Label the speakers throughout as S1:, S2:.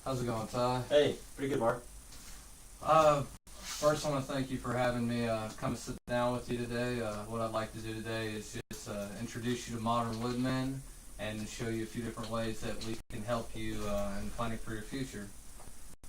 S1: How's it going, Ty?
S2: Hey, pretty good, Mark.
S1: First, I want to thank you for having me come and sit down with you today. What I'd like to do today is just introduce you to Modern Woodmen and show you a few different ways that we can help you in planning for your future.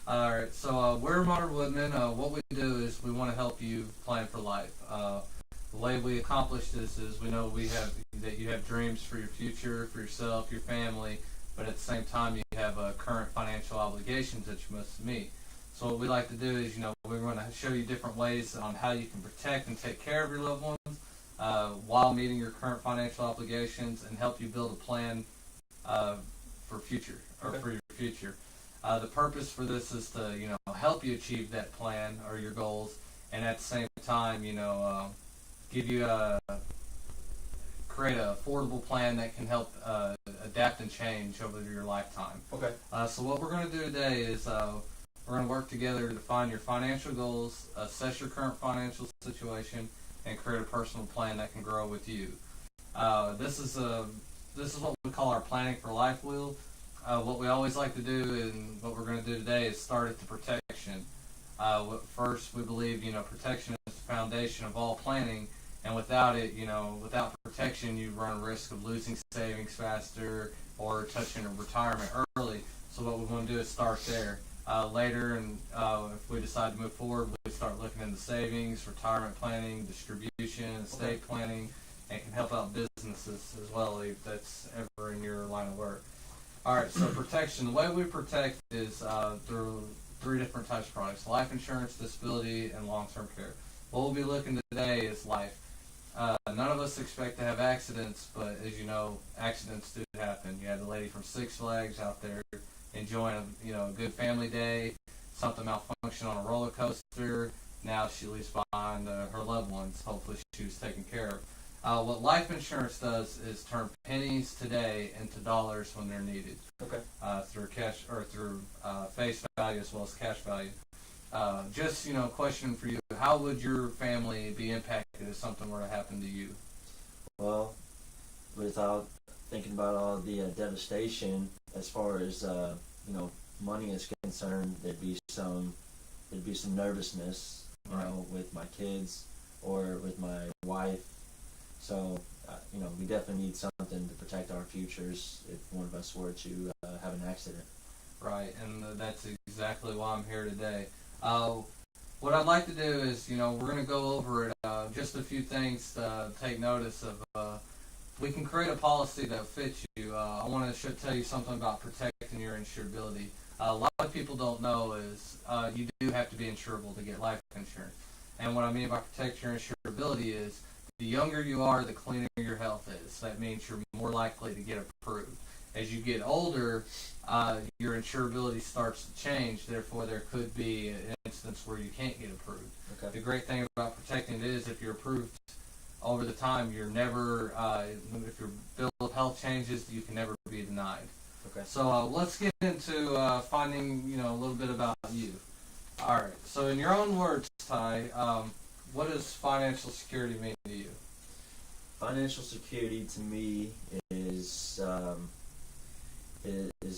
S1: Alright, so we're Modern Woodmen. What we do is we want to help you plan for life. The way we accomplish this is we know that you have dreams for your future, for yourself, your family, but at the same time you have current financial obligations that you must meet. So what we like to do is, we're going to show you different ways on how you can protect and take care of your loved ones while meeting your current financial obligations and help you build a plan for your future. The purpose for this is to, help you achieve that plan or your goals, and at the same time, give you create an affordable plan that can help adapt and change over your lifetime.
S2: Okay.
S1: So what we're going to do today is we're going to work together to define your financial goals, assess your current financial situation, and create a personal plan that can grow with you. This is what we call our planning for life wheel. What we always like to do, and what we're going to do today, is start at the protection. First, we believe protection is the foundation of all planning, and without it, without protection, you run risk of losing savings faster or touching a retirement early. So what we want to do is start there. Later, and if we decide to move forward, we start looking into savings, retirement planning, distribution, estate planning, and can help out businesses as well if that's ever in your line of work. Alright, so protection. The way we protect is through three different types of products: life insurance, disability, and long-term care. What we'll be looking today is life. None of us expect to have accidents, but as you know, accidents do happen. You had the lady from Six Flags out there enjoying a good family day, something malfunctioned on a roller coaster. Now she leaves behind her loved ones. Hopefully she was taken care of. What life insurance does is turn pennies today into dollars when they're needed.
S2: Okay.
S1: Through cash or through face value as well as cash value. Just question for you: how would your family be impacted if something were to happen to you?
S2: Well, without thinking about all the devastation as far as money is concerned, there'd be some nervousness, with my kids or with my wife. So, we definitely need something to protect our futures if one of us were to have an accident.
S1: Right, and that's exactly why I'm here today. What I'd like to do is, we're going to go over it, just a few things to take notice of. We can create a policy that fits you. I want to tell you something about protecting your insurability. A lot of people don't know is you do have to be insurable to get life insurance. And what I mean by protect your insurability is the younger you are, the cleaner your health is. That means you're more likely to get approved. As you get older, your insurability starts to change. Therefore, there could be an instance where you can't get approved.
S2: Okay.
S1: The great thing about protecting it is if you're approved over the time, you're never, if your bill of health changes, you can never be denied.
S2: Okay.
S1: So let's get into finding, a little bit about you. All right. So in your own words, Ty, what does financial security mean to you?
S2: Financial security to me is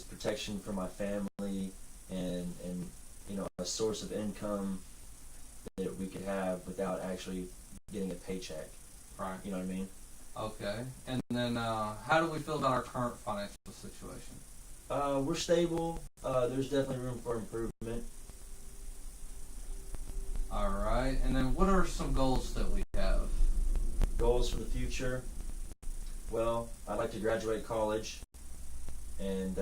S2: protection for my family and a source of income that we could have without actually getting a paycheck.
S1: Right.
S2: You know what I mean?
S1: Okay. And then how do we feel about our current financial situation?
S2: We're stable. There's definitely room for improvement.
S1: All right. And then what are some goals that we have?
S2: Goals for the future? Well, I'd like to graduate college and,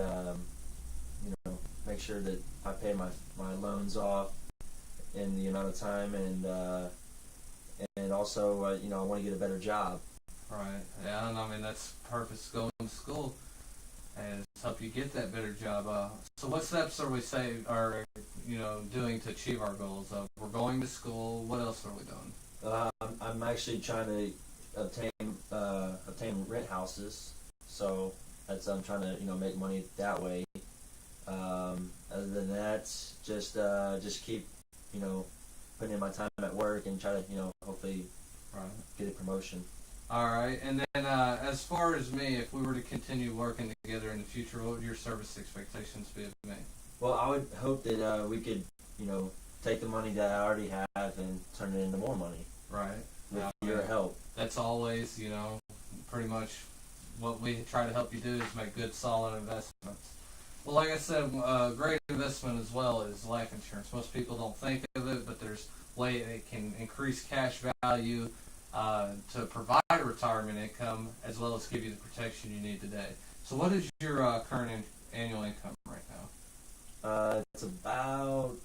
S2: make sure that I pay my loans off in the amount of time, and also, I want to get a better job.
S1: Right. Yeah, and I mean, that's perfect. Going to school and help you get that better job. So what steps are we doing to achieve our goals? We're going to school. What else are we doing?
S2: I'm actually trying to obtain rent houses, so I'm trying to make money that way. Other than that, just keep putting in my time at work and try to hopefully get a promotion.
S1: All right, and then as far as me, if we were to continue working together in the future, what would your service expectations be of me?
S2: Well, I would hope that we could, take the money that I already have and turn it into more money
S1: Right.
S2: with
S1: Yeah,
S2: your help.
S1: that's always, pretty much what we try to help you do is make good, solid investments. Well, like I said, a great investment as well is life insurance. Most people don't think of it, but there's way it can increase cash value to provide retirement income as well as give you the protection you need today. So, what is your current annual income right now?
S2: It's about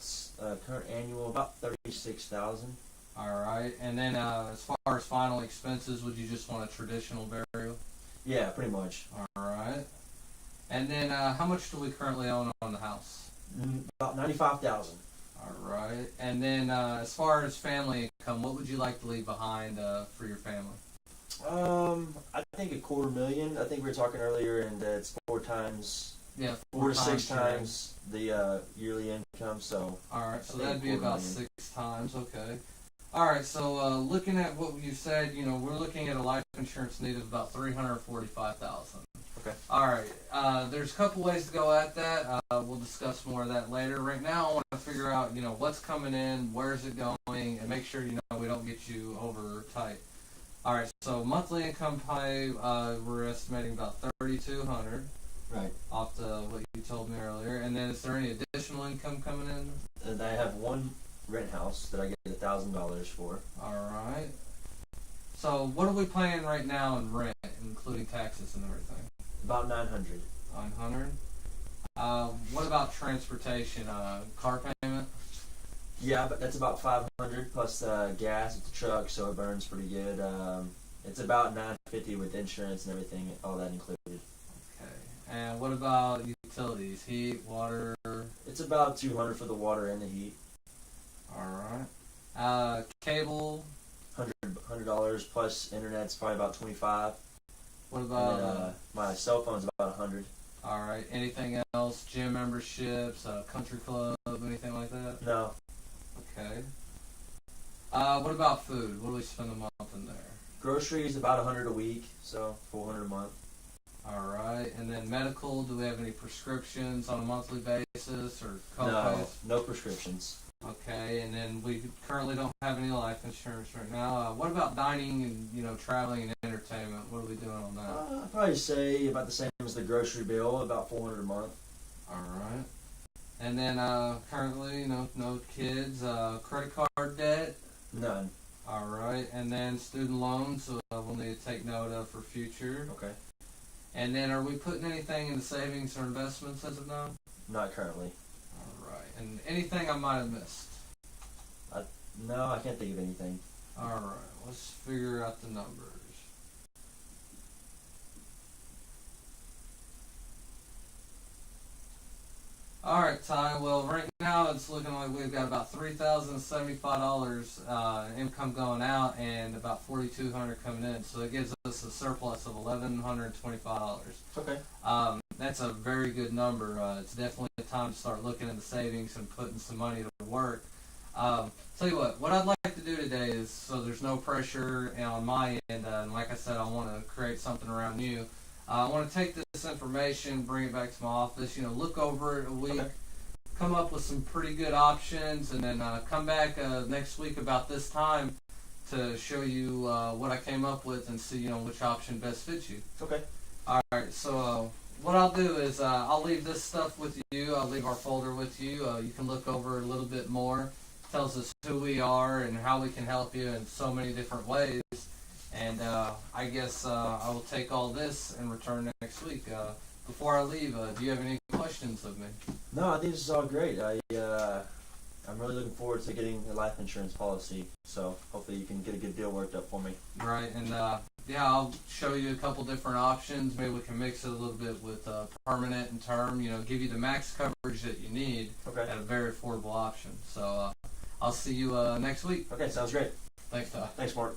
S2: current annual about 36,000.
S1: All right, and then as far as final expenses, would you just want a traditional burial?
S2: Yeah, pretty much.
S1: All right. And then, how much do we currently own on the house?
S2: About 95,000.
S1: All right. And then, as far as family income, what would you like to leave behind for your family?
S2: I think $250,000. I think we were talking earlier, and it's four
S1: Yeah,
S2: to six
S1: your-
S2: times the yearly income. So
S1: All right, so
S2: I think
S1: that'd be about
S2: $250,000.
S1: 6 times. Okay. All right. So, looking at what you said, we're looking at a life insurance need of about 345,000.
S2: Okay.
S1: All right. There's a couple ways to go at that. We'll discuss more of that later. Right now, I want to figure out, what's coming in, where's it going, and make sure we don't get you over tight. All right. So monthly income pay, we're estimating about 3,200
S2: right.
S1: off the what you told me earlier. And then, is there any additional income coming in?
S2: And I have one rent house that I get $1,000 for.
S1: All right. So what are we paying right now in rent, including taxes and everything?
S2: About 900.
S1: 900. What about transportation? Car payment?
S2: Yeah, but that's about 500 plus gas at the truck, so it burns pretty good. It's about 950 with insurance and everything, all that included.
S1: Okay. And what about utilities? Heat, water?
S2: It's about 200 for the water and the heat.
S1: All right. Cable?
S2: $100 plus internet's probably about 25.
S1: What
S2: And
S1: about?
S2: then, my cell phone's about 100.
S1: All right. Anything else? Gym memberships? Country club? Anything like that?
S2: No,
S1: Okay. What about food? What do we spend a month in there?
S2: groceries about 100 a week, so 400 a month.
S1: All right. And then medical, do we have any prescriptions on a monthly basis or
S2: No,
S1: copays?
S2: no prescriptions.
S1: Okay. And then we currently don't have any life insurance right now. What about dining and, traveling and entertainment? What are we doing on that?
S2: I'd probably say about the same as the grocery bill, about 400 a month.
S1: All right. And then currently, no kids. Credit card debt?
S2: None.
S1: All right. And then student loans, we'll need to take note of for future.
S2: Okay.
S1: And then are we putting anything into savings or investments as of now?
S2: Not currently.
S1: All right. And anything I might have missed?
S2: No, I can't think of anything.
S1: All right. Let's figure out the numbers. All right, Ty. Well, right now it's looking like we've got about $3,075 income going out and about $4,200 coming in. So that gives us a surplus of $1,125.
S2: Okay.
S1: That's a very good number. It's definitely a time to start looking into savings and putting some money to work. Tell you what I'd like to do today is, so there's no pressure on my end, and like I said, I want to create something around you. I want to take this information, bring it back to my office, look over it a week,
S2: Okay.
S1: come up with some pretty good options, and then come back next week about this time to show you what I came up with and see, which option best fits you.
S2: Okay.
S1: All right, so what I'll do is I'll leave this stuff with you. I'll leave our folder with you. You can look over a little bit more. Tells us who we are and how we can help you in so many different ways. And I guess I will take all this and return next week. Before I leave, do you have any questions of me?
S2: No, I think this is all great. I'm really looking forward to getting a life insurance policy. So hopefully you can get a good deal worked up for me.
S1: Right, and yeah, I'll show you a couple different options. Maybe we can mix it a little bit with permanent and term. Give you the max coverage that you need
S2: Okay.
S1: at a very affordable option. So I'll see you next week.
S2: Okay, sounds great.
S1: Thanks, Todd.
S2: Thanks, Mark.